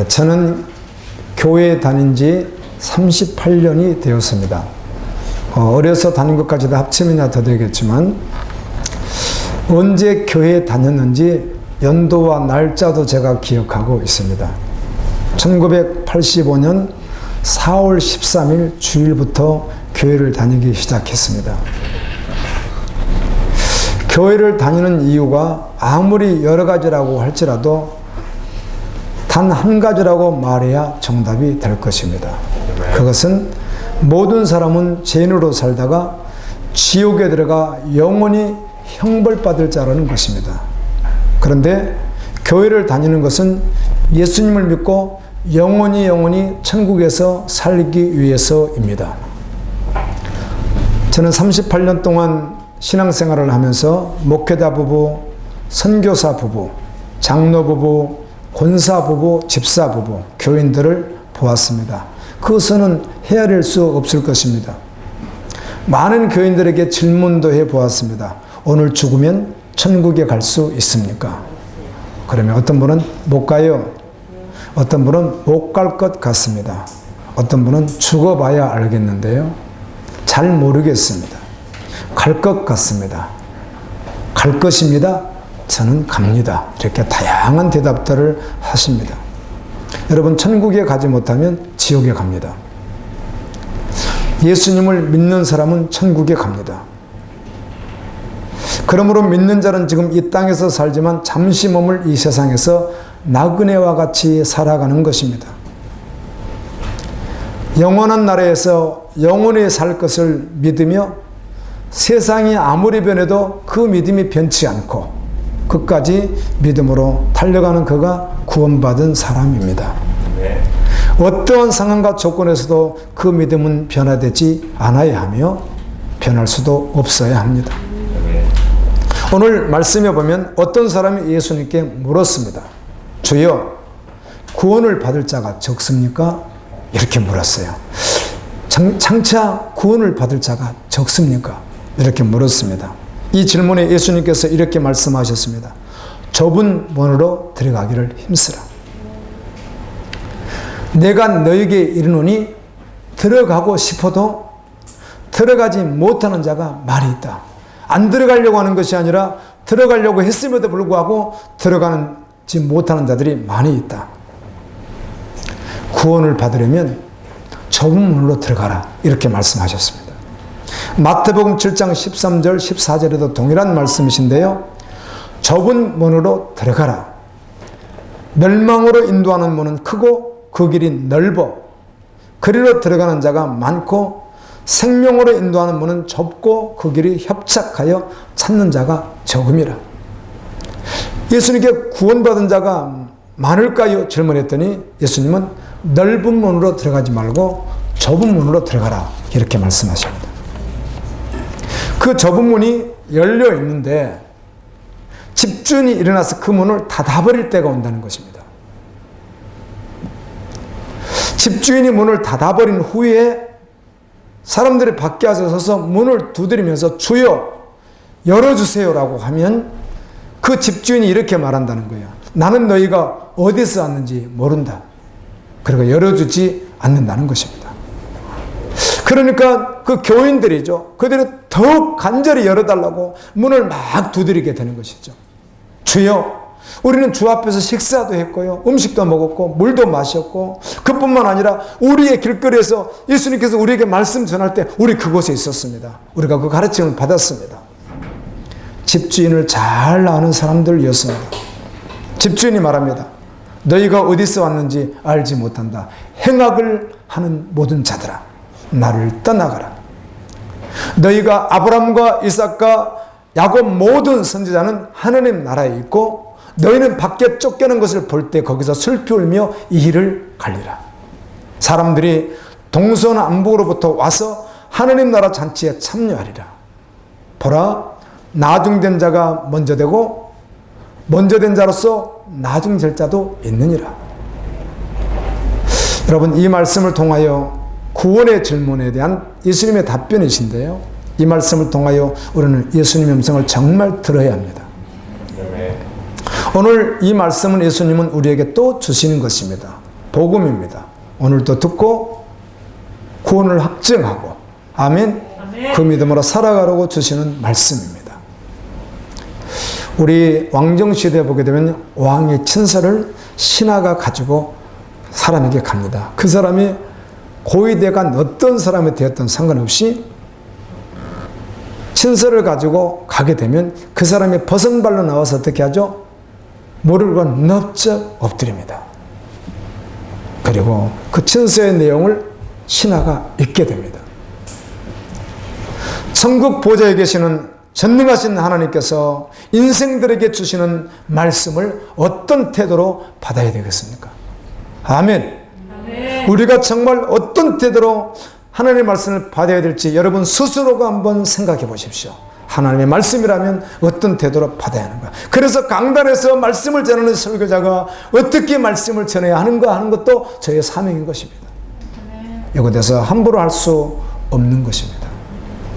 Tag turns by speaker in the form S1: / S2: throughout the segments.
S1: 저는 교회에 다닌 지 38년이 되었습니다. 어려서 다닌 것까지도 합치면야 더 되겠지만, 언제 교회에 다녔는지 연도와 날짜도 제가 기억하고 있습니다. 1985년 4월 13일 주일부터 교회를 다니기 시작했습니다. 교회를 다니는 이유가 아무리 여러 가지라고 할지라도 단 한 가지라고 말해야 정답이 될 것입니다. 그것은 모든 사람은 죄인으로 살다가 지옥에 들어가 영원히 형벌받을 자라는 것입니다. 그런데 교회를 다니는 것은 예수님을 믿고 영원히 천국에서 살기 위해서입니다. 저는 38년 동안 신앙생활을 하면서 목회자 부부, 선교사 부부, 장로 부부, 권사 부부, 집사 부부, 교인들을 보았습니다. 그것은 헤아릴 수 없을 것입니다. 많은 교인들에게 질문도 해보았습니다. 오늘 죽으면 천국에 갈 수 있습니까? 그러면 어떤 분은 못 가요. 어떤 분은 못 갈 것 같습니다. 어떤 분은 죽어봐야 알겠는데요. 잘 모르겠습니다. 갈 것 같습니다. 갈 것입니다. 저는 갑니다. 이렇게 다양한 대답들을 하십니다. 여러분, 천국에 가지 못하면 지옥에 갑니다. 예수님을 믿는 사람은 천국에 갑니다. 그러므로 믿는 자는 지금 이 땅에서 살지만 잠시 머물 이 세상에서 나그네와 같이 살아가는 것입니다. 영원한 나라에서 영원히 살 것을 믿으며 세상이 아무리 변해도 그 믿음이 변치 않고 끝까지 믿음으로 달려가는 그가 구원받은 사람입니다. 어떠한 상황과 조건에서도 그 믿음은 변화되지 않아야 하며 변할 수도 없어야 합니다. 오늘 말씀에 보면 어떤 사람이 예수님께 물었습니다. 주여, 구원을 받을 자가 적습니까? 이렇게 물었어요. 장차 구원을 받을 자가 적습니까? 이렇게 물었습니다. 이 질문에 예수님께서 이렇게 말씀하셨습니다. 좁은 문으로 들어가기를 힘쓰라. 내가 너에게 이르노니 들어가고 싶어도 들어가지 못하는 자가 많이 있다. 안 들어가려고 하는 것이 아니라 들어가려고 했음에도 불구하고 들어가지 못하는 자들이 많이 있다. 구원을 받으려면 좁은 문으로 들어가라. 이렇게 말씀하셨습니다. 마태복음 7장 13절 14절에도 동일한 말씀이신데요. 좁은 문으로 들어가라. 멸망으로 인도하는 문은 크고 그 길이 넓어 그리로 들어가는 자가 많고 생명으로 인도하는 문은 좁고 그 길이 협착하여 찾는 자가 적음이라. 예수님께 구원받은 자가 많을까요? 질문했더니 예수님은 넓은 문으로 들어가지 말고 좁은 문으로 들어가라. 이렇게 말씀하십니다. 그 좁은 문이 열려 있는데 집주인이 일어나서 그 문을 닫아버릴 때가 온다는 것입니다. 집주인이 문을 닫아버린 후에 사람들이 밖에 와서 서서 문을 두드리면서 주여 열어주세요라고 하면 그 집주인이 이렇게 말한다는 거예요. 나는 너희가 어디서 왔는지 모른다. 그리고 열어주지 않는다는 것입니다. 그러니까 그 교인들이죠. 그들이 더욱 간절히 열어달라고 문을 막 두드리게 되는 것이죠. 주여, 우리는 주 앞에서 식사도 했고요. 음식도 먹었고 물도 마셨고 그뿐만 아니라 우리의 길거리에서 예수님께서 우리에게 말씀 전할 때 우리 그곳에 있었습니다. 우리가 그 가르침을 받았습니다. 집주인을 잘 아는 사람들이었습니다. 집주인이 말합니다. 너희가 어디서 왔는지 알지 못한다. 행악을 하는 모든 자들아, 나를 떠나가라. 너희가 아브라함과 이삭과 야곱 모든 선지자는 하느님 나라에 있고 너희는 밖에 쫓겨난 것을 볼 때 거기서 슬피 울며 이 일을 갈리라. 사람들이 동서남북으로부터 와서 하느님 나라 잔치에 참여하리라. 보라, 나중된 자가 먼저 되고 먼저 된 자로서 나중될 자도 있느니라. 여러분, 이 말씀을 통하여 구원의 질문에 대한 예수님의 답변이신데요. 이 말씀을 통하여 우리는 예수님의 음성을 정말 들어야 합니다. 오늘 이 말씀은 예수님은 우리에게 또 주시는 것입니다. 복음입니다. 오늘도 듣고 구원을 확증하고 아멘. 그 믿음으로 살아가라고 주시는 말씀입니다. 우리 왕정시대에 보게 되면 왕의 친서를 신하가 가지고 사람에게 갑니다. 그 사람이 고위대간 어떤 사람이 되었든 상관없이 친서를 가지고 가게 되면 그 사람이 버선발로 나와서 어떻게 하죠? 무릎을 넙적 엎드립니다. 그리고 그 친서의 내용을 신하가 읽게 됩니다. 천국 보좌에 계시는 전능하신 하나님께서 인생들에게 주시는 말씀을 어떤 태도로 받아야 되겠습니까? 아멘. 아멘. 우리가 정말 어떤 태도로 하나님의 말씀을 받아야 될지 여러분 스스로가 한번 생각해 보십시오. 하나님의 말씀이라면 어떤 태도로 받아야 하는가. 그래서 강단에서 말씀을 전하는 설교자가 어떻게 말씀을 전해야 하는가 하는 것도 저의 사명인 것입니다. 이것에서 함부로 할 수 없는 것입니다.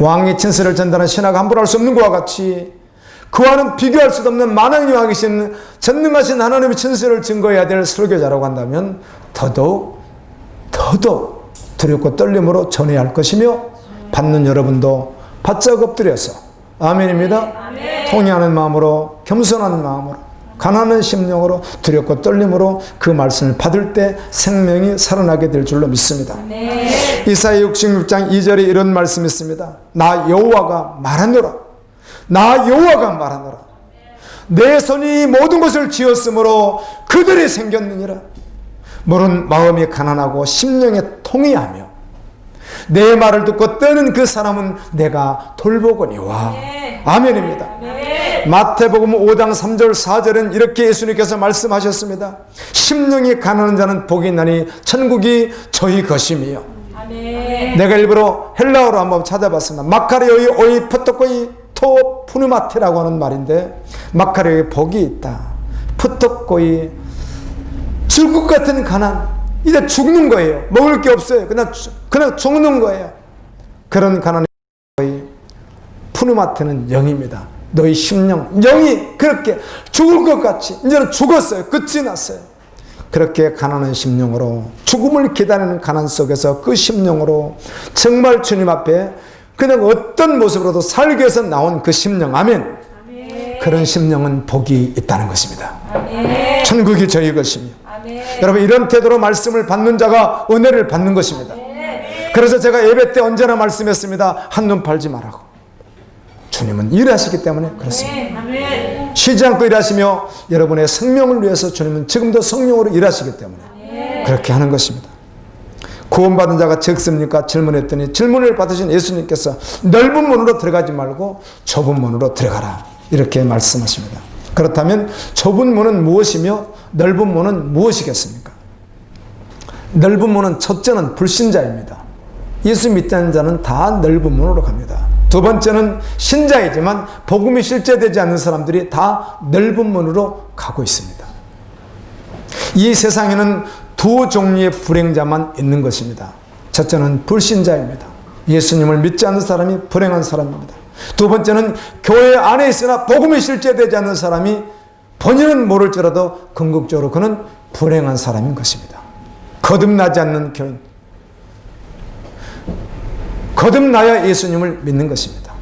S1: 왕의 친서를 전달하는 신하가 함부로 할 수 없는 것과 같이 그와는 비교할 수 없는 만왕의 왕이신 전능하신 하나님의 친서를 증거해야 될 설교자라고 한다면 더더욱 두렵고 떨림으로 전해야 할 것이며 받는 여러분도 바짝 엎드려서 아멘입니다. 아멘. 통회하는 마음으로 겸손한 마음으로 가난한 심령으로 두렵고 떨림으로 그 말씀을 받을 때 생명이 살아나게 될 줄로 믿습니다. 네. 이사야 66장 2절에 이런 말씀이 있습니다. 나 여호와가 말하노라. 나 여호와가 말하노라. 내 손이 모든 것을 지었으므로 그들이 생겼느니라. 물은 마음이 가난하고 심령에 통회하며 내 말을 듣고 떠는 그 사람은 내가 돌보거니와. 네. 아멘입니다. 네. 마태복음 5장 3절 4절은 이렇게 예수님께서 말씀하셨습니다. 심령이 가난한 자는 복이 있나니 천국이 저희 것임이요. 아멘. 내가 일부러 헬라어로 한번 찾아봤습니다. 마카리오이 오이 푸토코이 토 푸누마테라고 하는 말인데 마카리오이 복이 있다. 푸토코이 죽을 것 같은 가난. 이제 죽는 거예요. 먹을 게 없어요. 그냥 죽는 거예요. 그런 가난의 푸누마테는 영입니다. 너희 심령, 영이 그렇게 죽을 것 같이 이제는 죽었어요. 끝이 났어요. 그렇게 가난한 심령으로 죽음을 기다리는 가난 속에서 그 심령으로 정말 주님 앞에 그냥 어떤 모습으로도 살기 위해서 나온 그 심령. 아멘. 아멘. 그런 심령은 복이 있다는 것입니다. 아멘. 천국이 저희 것이며 아멘. 여러분 이런 태도로 말씀을 받는 자가 은혜를 받는 것입니다. 아멘. 그래서 제가 예배 때 언제나 말씀했습니다. 한눈 팔지 말라고. 주님은 일하시기 때문에 그렇습니다. 아멘. 쉬지 않고 일하시며 여러분의 생명을 위해서 주님은 지금도 성령으로 일하시기 때문에 아멘. 그렇게 하는 것입니다. 구원받은 자가 적습니까? 질문했더니 질문을 받으신 예수님께서 넓은 문으로 들어가지 말고 좁은 문으로 들어가라 이렇게 말씀하십니다. 그렇다면 좁은 문은 무엇이며 넓은 문은 무엇이겠습니까? 넓은 문은 첫째는 불신자입니다. 예수 믿지 않는 자는 다 넓은 문으로 갑니다. 두 번째는 신자이지만 복음이 실제되지 않는 사람들이 다 넓은 문으로 가고 있습니다. 이 세상에는 두 종류의 불행자만 있는 것입니다. 첫째는 불신자입니다. 예수님을 믿지 않는 사람이 불행한 사람입니다. 두 번째는 교회 안에 있으나 복음이 실제되지 않는 사람이 본인은 모를지라도 궁극적으로 그는 불행한 사람인 것입니다. 거듭나지 않는 교인, 거듭나야 예수님을 믿는 것입니다.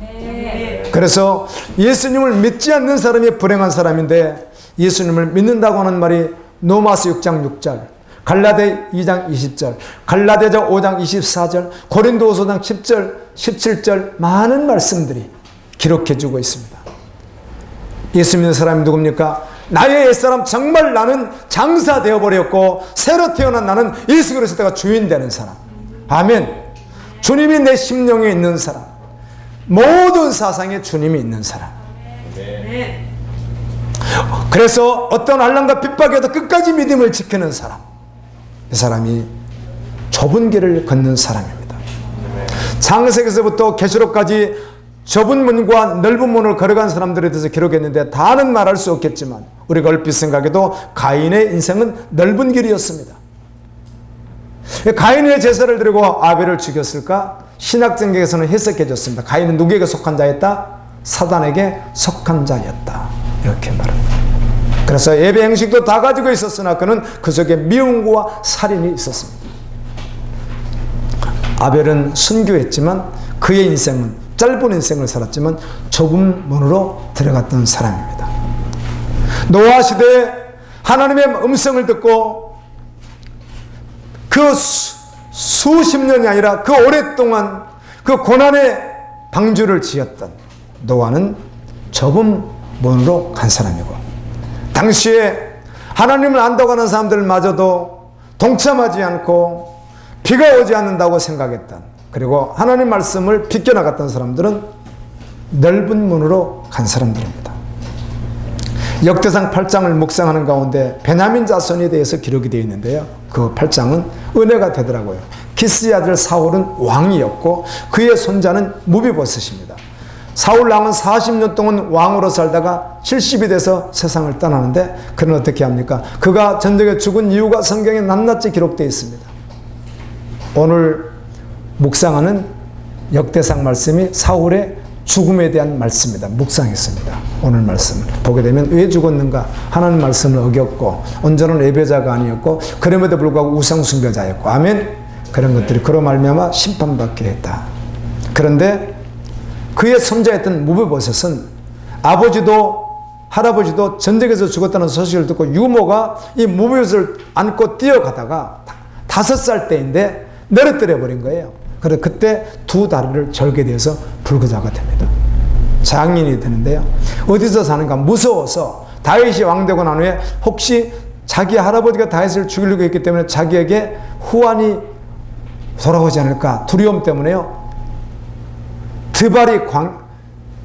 S1: 그래서 예수님을 믿지 않는 사람이 불행한 사람인데 예수님을 믿는다고 하는 말이 로마서 6장 6절, 갈라디아 2장 20절, 갈라디아 5장 24절, 고린도후서 5장 10절, 17절 많은 말씀들이 기록해주고 있습니다. 예수 믿는 사람이 누굽니까? 나의 옛사람 정말 나는 장사되어 버렸고 새로 태어난 나는 예수 그리스도가 주인 되는 사람. 아멘. 주님이 내 심령에 있는 사람, 모든 사상에 주님이 있는 사람. 그래서 어떤 환난과 핍박에도 끝까지 믿음을 지키는 사람, 이 사람이 좁은 길을 걷는 사람입니다. 창세기에서부터 계시록까지 좁은 문과 넓은 문을 걸어간 사람들에 대해서 기록했는데 다는 말할 수 없겠지만 우리가 얼핏 생각해도 가인의 인생은 넓은 길이었습니다. 가인의 제사를 드리고 아벨을 죽였을까? 신학성경에서는 해석해 줬습니다. 가인은 누구에게 속한 자였다? 사단에게 속한 자였다. 이렇게 말합니다. 그래서 예배 형식도 다 가지고 있었으나 그는 그 속에 미움과 살인이 있었습니다. 아벨은 순교했지만 그의 인생은 짧은 인생을 살았지만 좁은 문으로 들어갔던 사람입니다. 노아 시대에 하나님의 음성을 듣고 그 수십 년이 아니라 그 오랫동안 그 고난의 방주를 지었던 노아는 좁은 문으로 간 사람이고, 당시에 하나님을 안다고 하는 사람들마저도 동참하지 않고 비가 오지 않는다고 생각했던, 그리고 하나님 말씀을 비껴나갔던 사람들은 넓은 문으로 간 사람들입니다. 역대상 8장을 묵상하는 가운데 베냐민 자손에 대해서 기록이 되어 있는데요, 그 8장은 은혜가 되더라고요. 기스의 아들 사울은 왕이었고 그의 손자는 무비보셋입니다. 사울 왕은 40년 동안 왕으로 살다가 70이 돼서 세상을 떠나는데, 그는 어떻게 합니까? 그가 전쟁에 죽은 이유가 성경에 낱낱이 기록되어 있습니다. 오늘 묵상하는 역대상 말씀이 사울의 죽음에 대한 말씀입니다. 묵상했습니다. 오늘 말씀을 보게 되면 왜 죽었는가? 하나님 말씀을 어겼고 온전한 예배자가 아니었고 그럼에도 불구하고 우상 숭배자였고, 아멘. 그런 것들이 그로 말미암아 심판받게 했다. 그런데 그의 손자였던 무비보셋은 아버지도 할아버지도 전쟁에서 죽었다는 소식을 듣고 유모가 이 무비보셋을 안고 뛰어가다가 5살 때인데 내려뜨려 버린 거예요. 그래서 그때 두 다리를 절게 되어서 불구자가 됩니다. 장인이 되는데요, 어디서 사는가? 무서워서 다윗이 왕되고 난 후에 혹시 자기 할아버지가 다윗을 죽이려고 했기 때문에 자기에게 후환이 돌아오지 않을까 두려움 때문에요, 드발이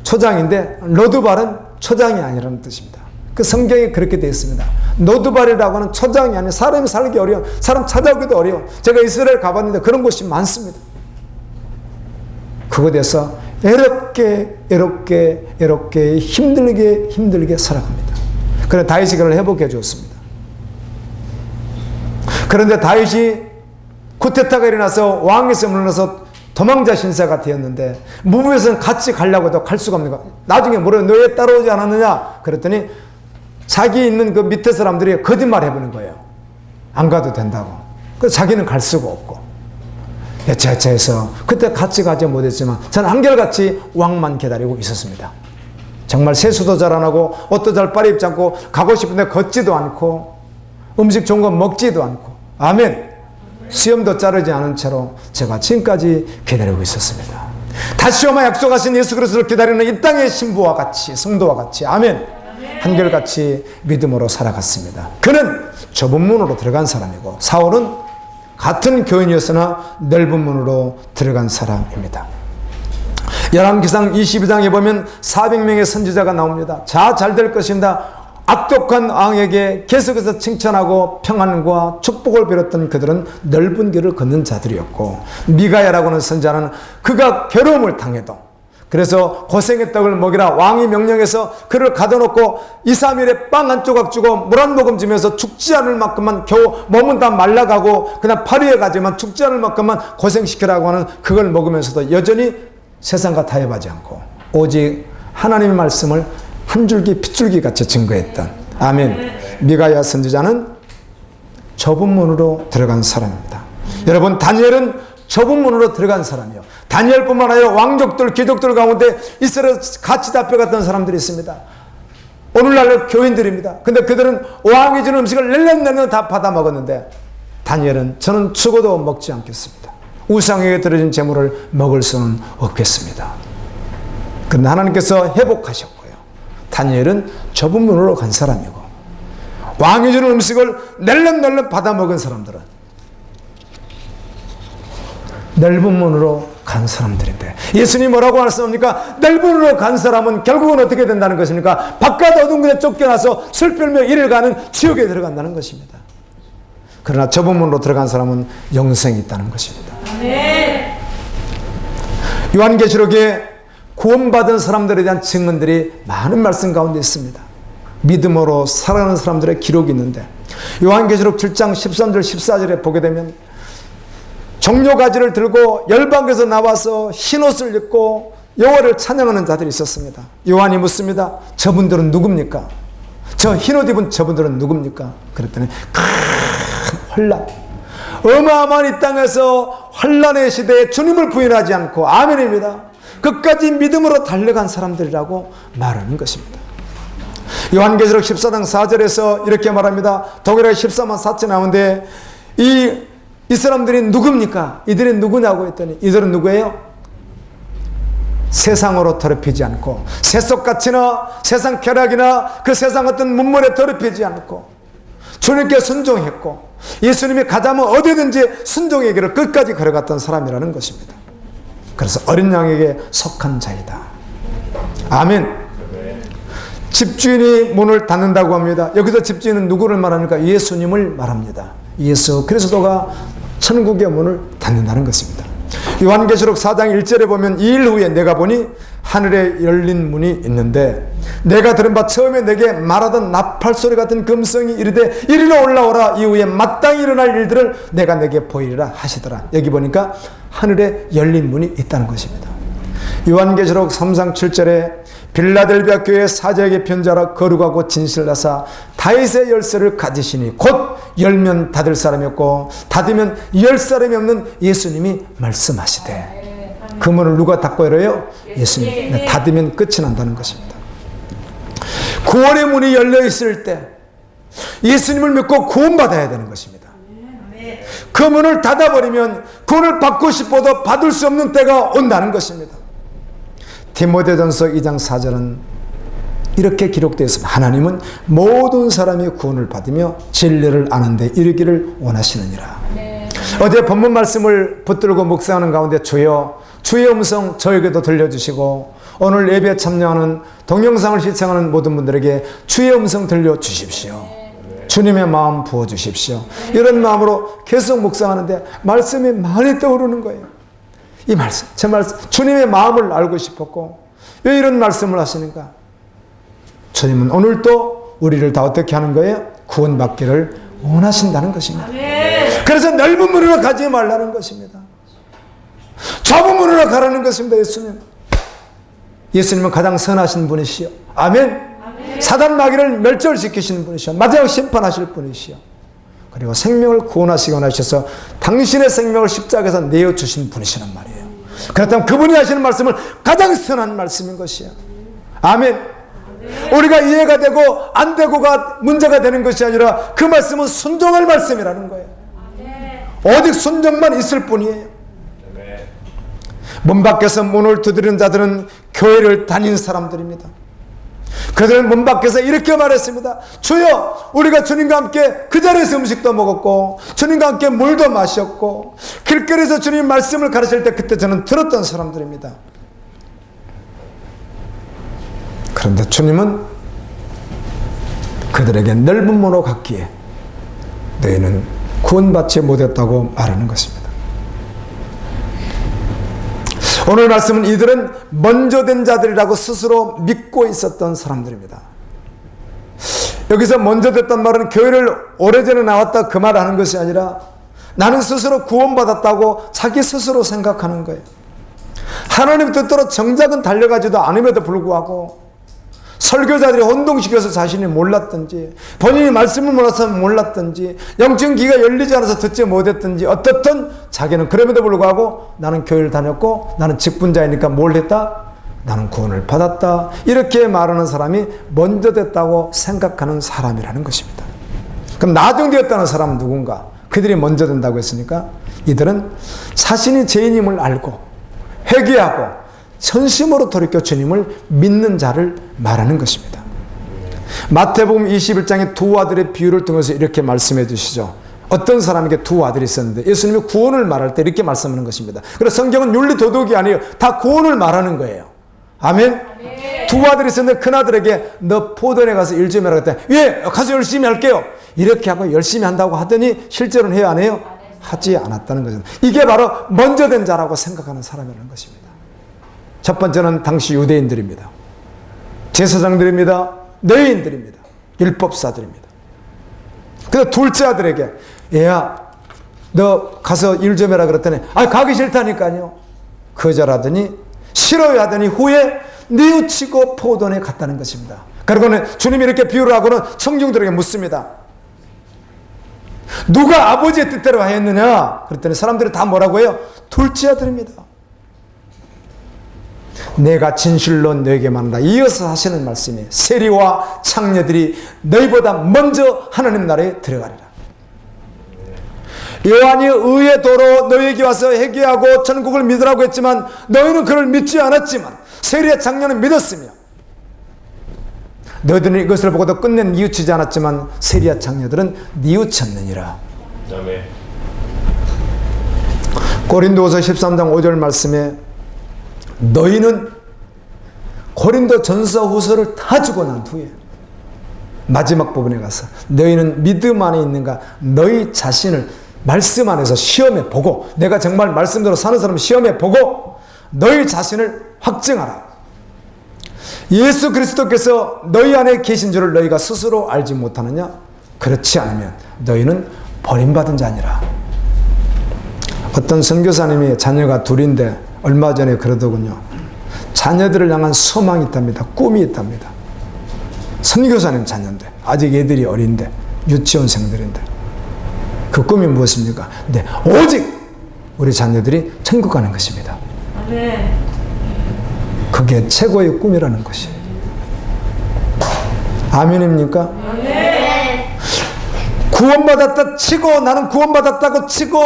S1: 초장인데 로드발은 초장이 아니라는 뜻입니다. 그 성경에 그렇게 되어 있습니다. 노드발이라고 하는 초장이 아니라 사람이 살기 어려워, 사람 찾아오기도 어려워. 제가 이스라엘 가봤는데 그런 곳이 많습니다. 그곳에서 애롭게 힘들게 살아갑니다. 그래서 다윗이 그를 회복해 주었습니다. 그런데 다윗이 쿠데타가 일어나서 왕에서 물러나서 도망자 신사가 되었는데 무비보셋은 같이 가려고 해도 갈 수가 없는 거야. 나중에 물어요. 너 왜 따라오지 않았느냐? 그랬더니 자기 있는 그 밑에 사람들이 거짓말 해보는 거예요. 안 가도 된다고. 그래서 자기는 갈 수가 없고 여차여차해서 그때 같이 가지 못했지만 저는 한결같이 왕만 기다리고 있었습니다. 정말 세수도 잘 안 하고 옷도 잘 빨아입지 않고 가고 싶은데 걷지도 않고 음식 좋은 거 먹지도 않고, 아멘. 수염도 자르지 않은 채로 제가 지금까지 기다리고 있었습니다. 다시 오마 약속하신 예수 그리스도를 기다리는 이 땅의 신부와 같이, 성도와 같이, 아멘. 한결같이 믿음으로 살아갔습니다. 그는 좁은 문으로 들어간 사람이고 사울은 같은 교인이었으나 넓은 문으로 들어간 사람입니다. 열왕기상 22장에 보면 400명의 선지자가 나옵니다. 자, 잘 될 것입니다. 악독한 왕에게 계속해서 칭찬하고 평안과 축복을 빌었던 그들은 넓은 길을 걷는 자들이었고, 미가야라고 하는 선자는 그가 괴로움을 당해도, 그래서 고생의 떡을 먹이라 왕이 명령해서 그를 가둬놓고 2, 3일에 빵 한 조각 주고 물 한 모금 주면서 죽지 않을 만큼만, 겨우 몸은 다 말라가고 그냥 파리에 가지만 죽지 않을 만큼만 고생시키라고 하는 그걸 먹으면서도 여전히 세상과 타협하지 않고 오직 하나님의 말씀을 한 줄기 핏줄기 같이 증거했던, 아멘. 미가야 선지자는 좁은 문으로 들어간 사람입니다. 여러분, 다니엘은 좁은 문으로 들어간 사람이요. 다니엘뿐만 아니라 왕족들, 귀족들 가운데 이스라엘 같이 잡혀갔던 사람들이 있습니다. 오늘날 교인들입니다. 근데 그들은 왕이 주는 음식을 낼름낼름 다 받아 먹었는데 다니엘은 저는 죽어도 먹지 않겠습니다. 우상에게 드려진 재물을 먹을 수는 없겠습니다. 그런데 하나님께서 회복하셨고요. 다니엘은 좁은 문으로 간 사람이고, 왕이 주는 음식을 낼름낼름 받아 먹은 사람들은 넓은 문으로 간 사람들인데, 예수님이 뭐라고 말씀합니까? 넓은 문으로 간 사람은 결국은 어떻게 된다는 것입니까? 바깥 어두운 곳에 쫓겨나서 슬플며 이를 가는 지옥에 들어간다는 것입니다. 그러나 좁은 문으로 들어간 사람은 영생이 있다는 것입니다. 요한계시록에 구원받은 사람들에 대한 증언들이 많은 말씀 가운데 있습니다. 믿음으로 살아가는 사람들의 기록이 있는데, 요한계시록 7장 13절 14절에 보게 되면 종려가지를 들고 열방에서 나와서 흰옷을 입고 여호와를 찬양하는 자들이 있었습니다. 요한이 묻습니다. 저분들은 누굽니까? 저 흰옷 입은 저분들은 누굽니까? 그랬더니 큰 환난, 어마어마한 이 땅에서 환난의 시대에 주님을 부인하지 않고, 아멘입니다, 끝까지 믿음으로 달려간 사람들이라고 말하는 것입니다. 요한계시록 14장 4절에서 이렇게 말합니다. 동일하게 14만 4천 나오는데 이 사람들이 누굽니까? 이들이 누구냐고 했더니 이들은 누구예요? 세상으로 더럽히지 않고, 세속가치나 세상 쾌락이나 그 세상 어떤 문물에 더럽히지 않고 주님께 순종했고, 예수님이 가자면 어디든지 순종의 길을 끝까지 걸어갔던 사람이라는 것입니다. 그래서 어린 양에게 속한 자이다. 아멘. 집주인이 문을 닫는다고 합니다. 여기서 집주인은 누구를 말합니까? 예수님을 말합니다. 예수 그리스도가 천국의 문을 닫는다는 것입니다. 요한계시록 4장 1절에 보면 2일 후에 내가 보니 하늘에 열린 문이 있는데, 내가 들은 바 처음에 내게 말하던 나팔소리 같은 금성이 이르되 이리로 올라오라, 이후에 마땅히 일어날 일들을 내가 내게 보이리라 하시더라. 여기 보니까 하늘에 열린 문이 있다는 것입니다. 요한계시록 3장 7절에 빌라델비아 교회 사제에게 편지하라, 거룩하고 진실나사 다윗의 열쇠를 가지시니 곧 열면 닫을 사람이 없고 닫으면 열 사람이 없는 예수님이 말씀하시되, 그 문을 누가 닫고 열어요? 예수님. 네, 닫으면 끝이 난다는 것입니다. 구원의 문이 열려 있을 때 예수님을 믿고 구원받아야 되는 것입니다. 그 문을 닫아버리면 구원을 받고 싶어도 받을 수 없는 때가 온다는 것입니다. 디모데전서 2장 4절은 이렇게 기록되어 있습니다. 하나님은 모든 사람이 구원을 받으며 진리를 아는 데 이르기를 원하시느니라. 어제 본문 말씀을 붙들고 묵상하는 가운데 주여, 주의 음성 저에게도 들려주시고, 오늘 예배에 참여하는 동영상을 시청하는 모든 분들에게 주의 음성 들려주십시오. 주님의 마음 부어주십시오. 이런 마음으로 계속 묵상하는데 말씀이 많이 떠오르는 거예요. 이 말씀, 제 말씀, 주님의 마음을 알고 싶었고, 왜 이런 말씀을 하시는가? 주님은 오늘도 우리를 다 어떻게 하는 거예요? 구원받기를 원하신다는 것입니다. 그래서 넓은 문으로 가지 말라는 것입니다. 좁은 문으로 가라는 것입니다. 예수님은 가장 선하신 분이시요, 아멘. 사단 마귀를 멸절시키시는 분이시요, 마지막 심판하실 분이시요, 그리고 생명을 구원하시기 원하셔서 당신의 생명을 십자가에서 내어주신 분이시란 말이에요. 그렇다면 그분이 하시는 말씀은 가장 선한 말씀인 것이에요. 아멘. 우리가 이해가 되고 안 되고가 문제가 되는 것이 아니라 그 말씀은 순종할 말씀이라는 거예요. 오직 순종만 있을 뿐이에요. 문 밖에서 문을 두드리는 자들은 교회를 다닌 사람들입니다. 그들은 문 밖에서 이렇게 말했습니다. 주여, 우리가 주님과 함께 그 자리에서 음식도 먹었고 주님과 함께 물도 마셨고 길거리에서 주님 말씀을 가르칠 때 그때 저는 들었던 사람들입니다. 그런데 주님은 그들에게 넓은 문으로 갔기에 너희는 구원받지 못했다고 말하는 것입니다. 오늘 말씀은 이들은 먼저 된 자들이라고 스스로 믿고 있었던 사람들입니다. 여기서 먼저 됐단 말은 교회를 오래전에 나왔다 그 말 하는 것이 아니라 나는 스스로 구원받았다고 자기 스스로 생각하는 거예요. 하나님 뜻대로 정작은 달려가지도 않음에도 불구하고 설교자들이 혼동시켜서 자신이 몰랐든지 본인이 말씀을 몰라서 몰랐든지 영적인 귀가 열리지 않아서 듣지 못했든지 어떻든 자기는 그럼에도 불구하고 나는 교회를 다녔고 나는 직분자이니까 뭘 했다? 나는 구원을 받았다. 이렇게 말하는 사람이 먼저 됐다고 생각하는 사람이라는 것입니다. 그럼 나중되었다는 사람은 누군가? 그들이 먼저 된다고 했으니까 이들은 자신이 죄인임을 알고 회개하고 전심으로 돌이켜 주님을 믿는 자를 말하는 것입니다. 마태복음 21장의 두 아들의 비유를 통해서 이렇게 말씀해 주시죠. 어떤 사람에게 두 아들이 있었는데 예수님이 구원을 말할 때 이렇게 말씀하는 것입니다. 그래서 성경은 윤리 도덕이 아니에요. 다 구원을 말하는 거예요. 아멘. 두 아들이 있었는데 큰 아들에게 너 포도원에 가서 일 좀 해라 그랬더니 예, 가서 열심히 할게요. 이렇게 하고 열심히 한다고 하더니 실제로는 해요, 안 해요? 하지 않았다는 거죠. 이게 바로 먼저 된 자라고 생각하는 사람이라는 것입니다. 첫 번째는 당시 유대인들입니다. 제사장들입니다. 레위인들입니다. 율법사들입니다. 그래서 둘째 아들에게 얘야 너 가서 일 좀 해라 그랬더니 가기 싫다니까요. 거절하더니 싫어하더니 후에 뉘우치고 포도원에 갔다는 것입니다. 그러고는 주님이 이렇게 비유를 하고는 청중들에게 묻습니다. 누가 아버지의 뜻대로 하였느냐? 그랬더니 사람들이 다 뭐라고 해요? 둘째 아들입니다. 내가 진실로 너에게 말한다. 이어서 하시는 말씀이 세리와 창녀들이 너희보다 먼저 하나님 나라에 들어가리라. 요한이 의의 도로 너희에게 와서 회개하고 천국을 믿으라고 했지만 너희는 그를 믿지 않았지만 세리와 창녀는 믿었으며 너희들은 이것을 보고도 끝낸 뉘우치지 않았지만 세리와 창녀들은 뉘우쳤느니라. 고린도후서 13장 5절 말씀에 너희는 고린도 전서 후서를 다 주고 난 후에 마지막 부분에 가서 너희는 믿음 안에 있는가 너희 자신을 말씀 안에서 시험해 보고 내가 정말 말씀대로 사는 사람 시험해 보고 너희 자신을 확증하라. 예수 그리스도께서 너희 안에 계신 줄을 너희가 스스로 알지 못하느냐? 그렇지 않으면 너희는 버림받은 자니라. 어떤 선교사님이 자녀가 둘인데 얼마 전에 그러더군요. 자녀들을 향한 소망이 있답니다. 꿈이 있답니다. 선교사님 자녀인데 아직 애들이 어린데 유치원생들인데 그 꿈이 무엇입니까? 네, 오직 우리 자녀들이 천국 가는 것입니다. 그게 최고의 꿈이라는 것이에요. 아멘입니까? 아멘. 구원받았다 치고 나는 구원받았다고 치고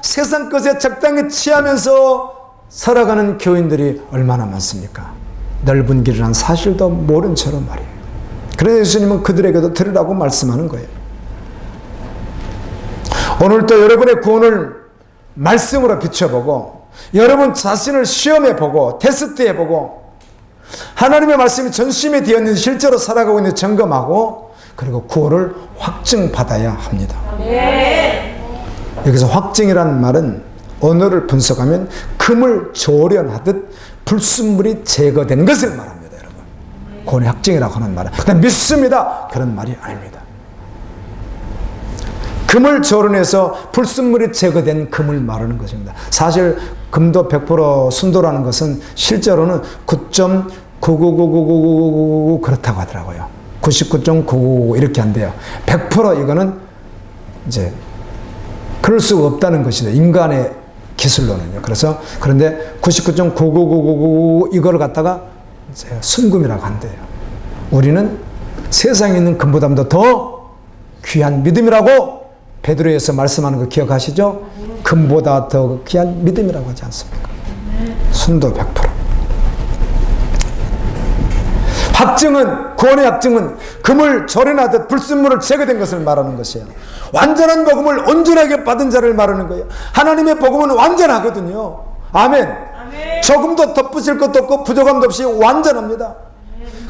S1: 세상 것에 적당히 취하면서 살아가는 교인들이 얼마나 많습니까? 넓은 길이란 사실도 모른 채로 말이에요. 그래서 예수님은 그들에게도 들으라고 말씀하는 거예요. 오늘도 여러분의 구원을 말씀으로 비춰보고 여러분 자신을 시험해보고 테스트해보고 하나님의 말씀이 전심이 되었는지 실제로 살아가고 있는지 점검하고 그리고 구원을 확증받아야 합니다. 여기서 확증이라는 말은 언어를 분석하면 금을 조련하듯 불순물이 제거된 것을 말합니다. 여러분, 구원의 확증이라고 하는 말은 그냥 믿습니다 그런 말이 아닙니다. 금을 조련해서 불순물이 제거된 금을 말하는 것입니다. 사실 금도 100% 순도라는 것은 실제로는 9.9999999 그렇다고 하더라고요. 99.999 이렇게 한대요. 100% 이거는 이제 그럴 수가 없다는 것이죠. 인간의 기술로는요. 그래서 그런데 99.99999 이걸 갖다가 이제 순금이라고 한대요. 우리는 세상에 있는 금보다도 더 귀한 믿음이라고 베드로에서 말씀하는 거 기억하시죠? 금보다 더 귀한 믿음이라고 하지 않습니까? 순도 100%. 확증은, 구원의 확증은 금을 조련하듯 불순물을 제거된 것을 말하는 것이에요. 완전한 복음을 온전하게 받은 자를 말하는 거예요. 하나님의 복음은 완전하거든요. 아멘. 아멘. 조금도 덧붙일 것도 없고 부족함도 없이 완전합니다.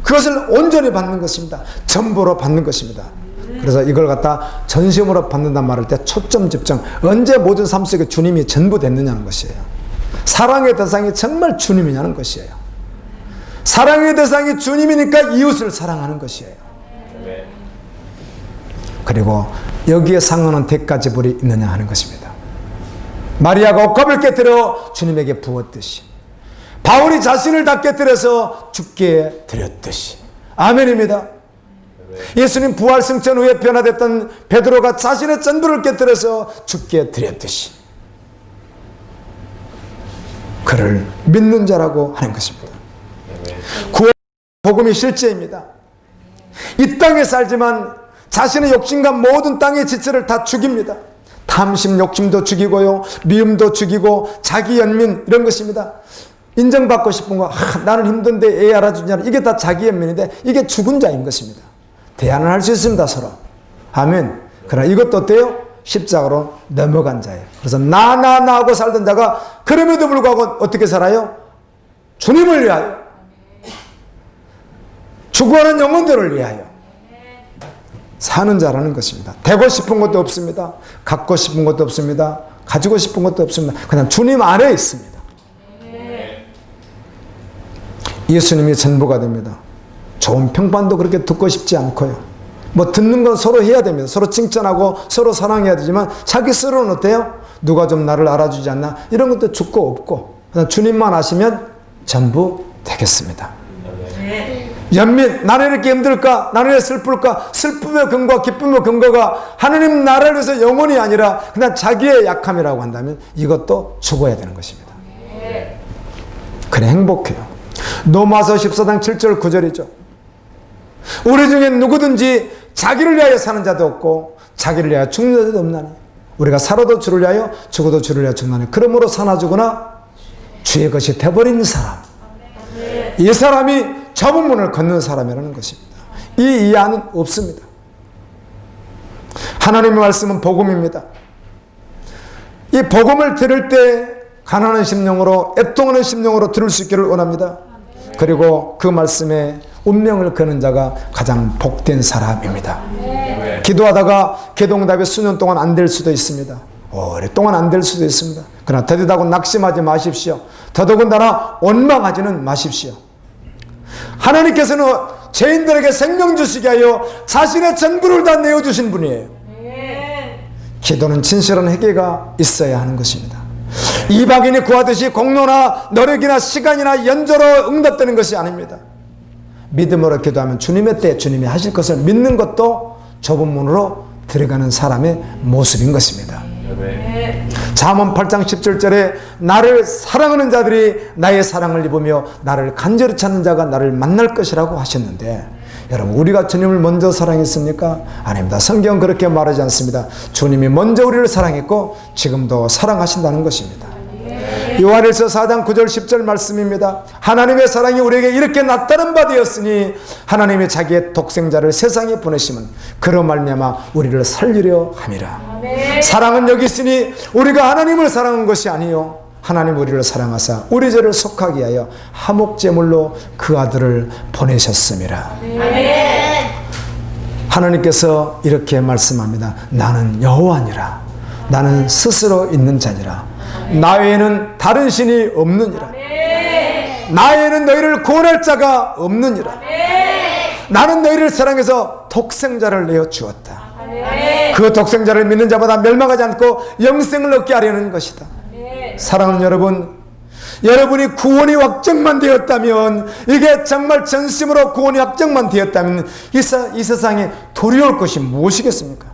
S1: 그것을 온전히 받는 것입니다. 전부로 받는 것입니다. 그래서 이걸 갖다 전심으로 받는단 말할 때 초점 집중. 언제 모든 삶 속에 주님이 전부 됐느냐는 것이에요. 사랑의 대상이 정말 주님이냐는 것이에요. 사랑의 대상이 주님이니까 이웃을 사랑하는 것이에요. 그리고 여기에 상응하는 대가지불이 있느냐 하는 것입니다. 마리아가 옷값을 깨뜨려 주님에게 부었듯이 바울이 자신을 다 깨뜨려서 죽게 드렸듯이 아멘입니다. 예수님 부활 승천 후에 변화됐던 베드로가 자신의 전부를 깨뜨려서 죽게 드렸듯이 그를 믿는 자라고 하는 것입니다. 구원 복음이 실제입니다. 이 땅에 살지만 자신의 욕심과 모든 땅의 지체를 다 죽입니다. 탐심, 욕심도 죽이고요, 미움도 죽이고, 자기 연민 이런 것입니다. 인정받고 싶은 거, 나는 힘든데 애 알아주냐, 이게 다 자기 연민인데 이게 죽은 자인 것입니다. 대안을 할 수 있습니다, 서로. 아멘. 그러나 이것도 어때요? 십자가로 넘어간 자예요. 그래서 나 하고 살던 자가 그럼에도 불구하고 어떻게 살아요? 주님을 위하여, 죽어가는 영혼들을 위하여 사는 자라는 것입니다. 되고 싶은 것도 없습니다. 갖고 싶은 것도 없습니다. 가지고 싶은 것도 없습니다. 그냥 주님 안에 있습니다. 예수님이 전부가 됩니다. 좋은 평판도 그렇게 듣고 싶지 않고요. 뭐 듣는 건 서로 해야 됩니다. 서로 칭찬하고 서로 사랑해야 되지만 자기 스스로는 어때요? 누가 좀 나를 알아주지 않나? 이런 것도 죽고 없고 그냥 주님만 아시면 전부 되겠습니다. 연민, 나는 이렇게 힘들까? 나는 왜 슬플까? 슬픔의 근거, 기쁨의 근거가 하나님 나라를 위해서 영혼이 아니라 그냥 자기의 약함이라고 한다면 이것도 죽어야 되는 것입니다. 그래 행복해요. 로마서 14장 7절 9절이죠. 우리 중에 누구든지 자기를 위하여 사는 자도 없고 자기를 위하여 죽는 자도 없나니 우리가 살아도 주를 위하여 죽어도 주를 위하여 죽나니 그러므로 사나 죽으나 주의 것이 되어버린 사람, 이 사람이 좁은 문을 걷는 사람이라는 것입니다. 이 이하는 없습니다. 하나님의 말씀은 복음입니다. 이 복음을 들을 때 가난한 심령으로, 애통하는 심령으로 들을 수 있기를 원합니다. 그리고 그 말씀에 운명을 거는 자가 가장 복된 사람입니다. 기도하다가 기도응답이 수년 동안 안 될 수도 있습니다. 오랫동안 안 될 수도 있습니다. 그러나 더디다고 낙심하지 마십시오. 더더군다나 원망하지는 마십시오. 하나님께서는 죄인들에게 생명 주시게 하여 자신의 전부를 다 내어주신 분이에요. 기도는 진실한 회개가 있어야 하는 것입니다. 이방인이 구하듯이 공로나 노력이나 시간이나 연조로 응답되는 것이 아닙니다. 믿음으로 기도하면 주님의 때 주님이 하실 것을 믿는 것도 좁은 문으로 들어가는 사람의 모습인 것입니다. 잠언 8장 17절에 나를 사랑하는 자들이 나의 사랑을 입으며 나를 간절히 찾는 자가 나를 만날 것이라고 하셨는데, 여러분 우리가 주님을 먼저 사랑했습니까? 아닙니다. 성경은 그렇게 말하지 않습니다. 주님이 먼저 우리를 사랑했고 지금도 사랑하신다는 것입니다. 요한일서 4장 9절 10절 말씀입니다. 하나님의 사랑이 우리에게 이렇게 나타난 바 되었으니 하나님이 자기의 독생자를 세상에 보내시면 그로 말미암아 우리를 살리려 함이라. 사랑은 여기 있으니 우리가 하나님을 사랑한 것이 아니요 하나님 우리를 사랑하사 우리 죄를 속하게 하여 화목제물로 그 아들을 보내셨음이라. 하나님께서 이렇게 말씀합니다. 나는 여호와니라. 나는 스스로 있는 자니라. 나 외에는 다른 신이 없느니라. 나 외에는 너희를 구원할 자가 없느니라. 나는 너희를 사랑해서 독생자를 내어 주었다. 그 독생자를 믿는 자마다 멸망하지 않고 영생을 얻게 하려는 것이다. 사랑하는 여러분, 여러분이 구원이 확정만 되었다면, 이게 정말 전심으로 구원이 확정만 되었다면 이 세상에 두려울 것이 무엇이겠습니까?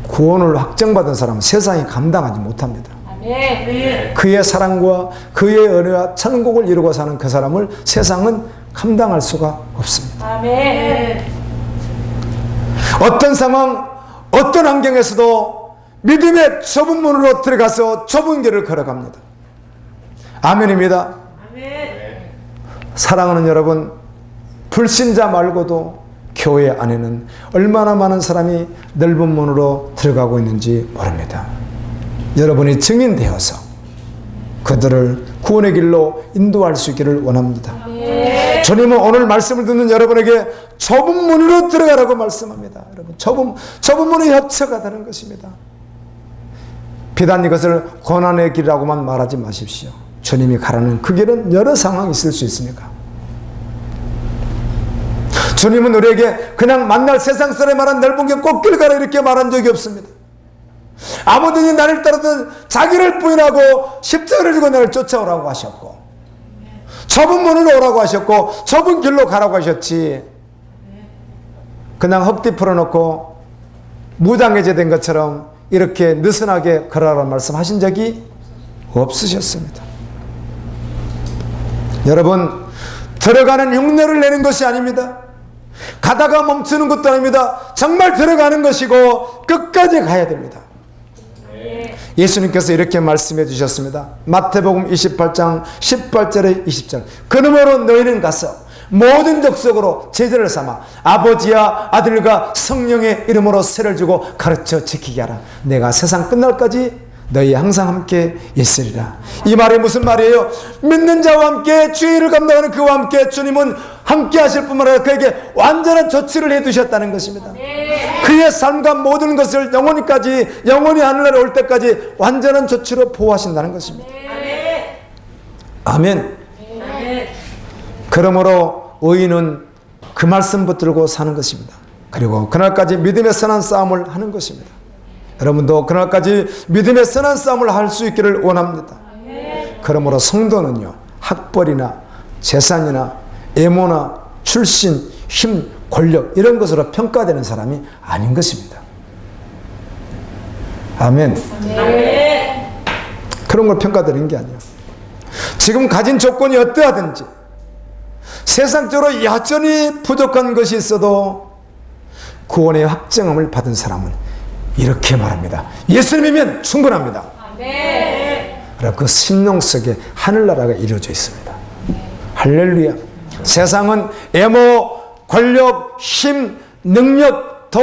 S1: 구원을 확정받은 사람은 세상이 감당하지 못합니다. 그의 사랑과 그의 은혜와 천국을 이루고 사는 그 사람을 세상은 감당할 수가 없습니다. 어떤 상황, 어떤 환경에서도 믿음의 좁은 문으로 들어가서 좁은 길을 걸어갑니다. 아멘입니다. 사랑하는 여러분, 불신자 말고도 교회 안에는 얼마나 많은 사람이 넓은 문으로 들어가고 있는지 모릅니다. 여러분이 증인되어서 그들을 구원의 길로 인도할 수 있기를 원합니다. 주님은 오늘 말씀을 듣는 여러분에게 좁은 문으로 들어가라고 말씀합니다. 여러분, 좁은 문의 협처가 되는 것입니다. 비단 이것을 고난의 길이라고만 말하지 마십시오. 주님이 가라는 그 길은 여러 상황이 있을 수 있으니까. 주님은 우리에게 그냥 만날 세상 사람이 말한 넓은 길 꽃길 가라 이렇게 말한 적이 없습니다. 아무든지 나를 따르든 자기를 부인하고 십자가를 지고 나를 쫓아오라고 하셨고, 좁은 문으로 오라고 하셨고, 좁은 길로 가라고 하셨지, 그냥 헛뒤 풀어놓고 무장해제된 것처럼 이렇게 느슨하게 걸어라는 말씀하신 적이 없으셨습니다. 여러분, 들어가는 흉내를 내는 것이 아닙니다. 가다가 멈추는 것도 아닙니다. 정말 들어가는 것이고 끝까지 가야 됩니다. 예수님께서 이렇게 말씀해 주셨습니다. 마태복음 28장 18절에 20절. 그러므로 너희는 가서 모든 족속으로 제자를 삼아 아버지와 아들과 성령의 이름으로 세를 주고 가르쳐 지키게 하라. 내가 세상 끝날까지 너희 항상 함께 있으리라. 이 말이 무슨 말이에요? 믿는 자와 함께 주의를 감당하는 그와 함께 주님은 함께 하실 뿐만 아니라 그에게 완전한 조치를 해두셨다는 것입니다. 그의 삶과 모든 것을 영원히 하늘나라에 올 때까지 완전한 조치로 보호하신다는 것입니다. 아멘. 그러므로 의인은 그 말씀 붙들고 사는 것입니다. 그리고 그날까지 믿음의 선한 싸움을 하는 것입니다. 여러분도 그날까지 믿음의 선한 싸움을 할 수 있기를 원합니다. 그러므로 성도는요, 학벌이나 재산이나 외모나 출신, 힘, 권력 이런 것으로 평가되는 사람이 아닌 것입니다. 아멘. 그런 걸 평가되는 게 아니에요. 지금 가진 조건이 어떠하든지 세상적으로 여전히 부족한 것이 있어도 구원의 확정함을 받은 사람은 이렇게 말합니다. 예수님이면 충분합니다. 그리고 그 심령 속에 하늘나라가 이루어져 있습니다. 할렐루야. 세상은 외모, 권력, 힘, 능력, 돈,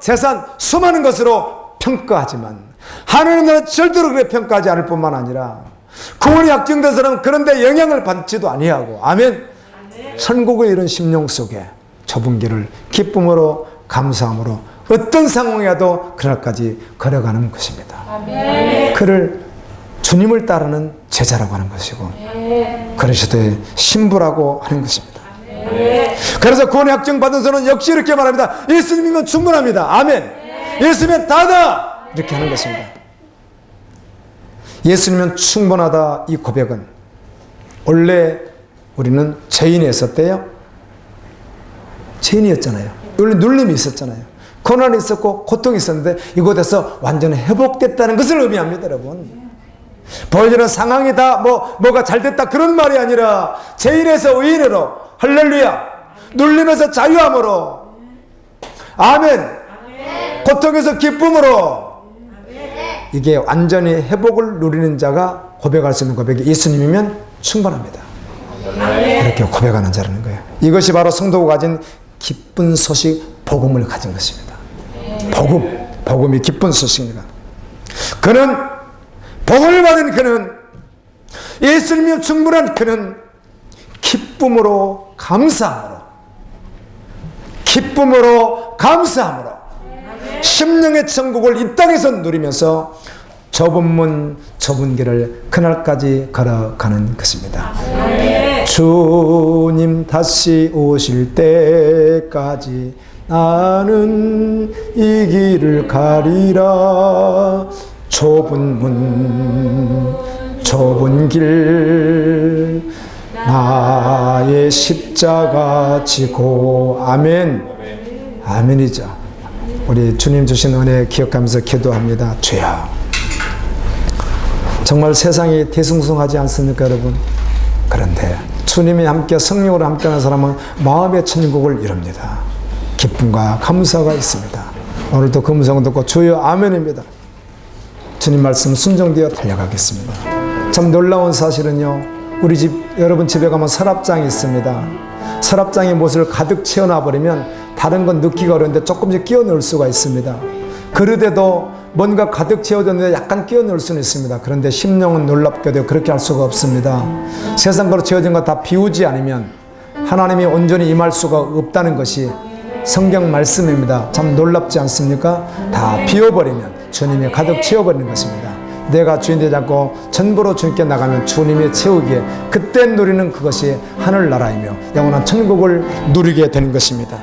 S1: 재산 수많은 것으로 평가하지만 하늘은 절대로 그렇게 평가하지 않을 뿐만 아니라 구원이 확정된 사람은 그런데 영향을 받지도 아니하고 아멘. 천국의 이런 심령 속에 좁은 길을 기쁨으로 감사함으로 어떤 상황에도 그날까지 걸어가는 것입니다. 그를 주님을 따르는 제자라고 하는 것이고 그리스도의 신부라고 하는 것입니다. 그래서 구원의 확정받은 자는 역시 이렇게 말합니다. 예수님이면 충분합니다. 아멘. 예수님은 다다 이렇게 하는 것입니다. 예수님은 충분하다 이 고백은 원래 우리는 죄인이 있었대요. 죄인이었잖아요. 원래 눌림이 있었잖아요. 고난이 있었고 고통이 있었는데 이곳에서 완전히 회복됐다는 것을 의미합니다. 여러분 보여주는 상황이 다 뭐가 잘 됐다 그런 말이 아니라 죄인에서 의인으로 할렐루야 눌림에서 자유함으로 아멘 고통에서 기쁨으로 이게 완전히 회복을 누리는 자가 고백할 수 있는 고백이 예수님이면 충분합니다. 이렇게 고백하는 자라는 거예요. 이것이 바로 성도가 가진 기쁜 소식 복음을 가진 것입니다. 복음이 기쁜 소식입니다. 그는 복을 받은 그는 예수님이면 충분한 그는 기쁨으로 감사함으로 심령의 천국을 이 땅에서 누리면서 좁은 문 좁은 길을 그날까지 걸어가는 것입니다. 주님 다시 오실 때까지 나는 이 길을 가리라. 좁은 문 좁은 길 나의 십자가 지고 아멘. 아멘이죠. 우리 주님 주신 은혜 기억하면서 기도합니다. 주여 정말 세상이 뒤숭숭하지 않습니까 여러분? 그런데 주님이 함께 성령으로 함께하는 사람은 마음의 천국을 이룹니다. 기쁨과 감사가 있습니다. 오늘도 그 음성 듣고 주여 아멘입니다. 주님 말씀 순종되어 달려가겠습니다. 참 놀라운 사실은요 우리 집 여러분 집에 가면 서랍장이 있습니다. 서랍장에 무엇을 가득 채워놔버리면 다른 건 넣기가 어려운데 조금씩 끼워 넣을 수가 있습니다. 그릇에도 뭔가 가득 채워졌는데 약간 끼워 넣을 수는 있습니다. 그런데 심령은 놀랍게도 그렇게 할 수가 없습니다. 세상 거로 채워진 거 다 비우지 않으면 하나님이 온전히 임할 수가 없다는 것이 성경 말씀입니다. 참 놀랍지 않습니까? 다 비워버리면 주님이 가득 채워버리는 것입니다. 내가 주인 되지 않고 전부로 주님께 나가면 주님의 채우기에 그때 누리는 그것이 하늘나라이며 영원한 천국을 누리게 되는 것입니다.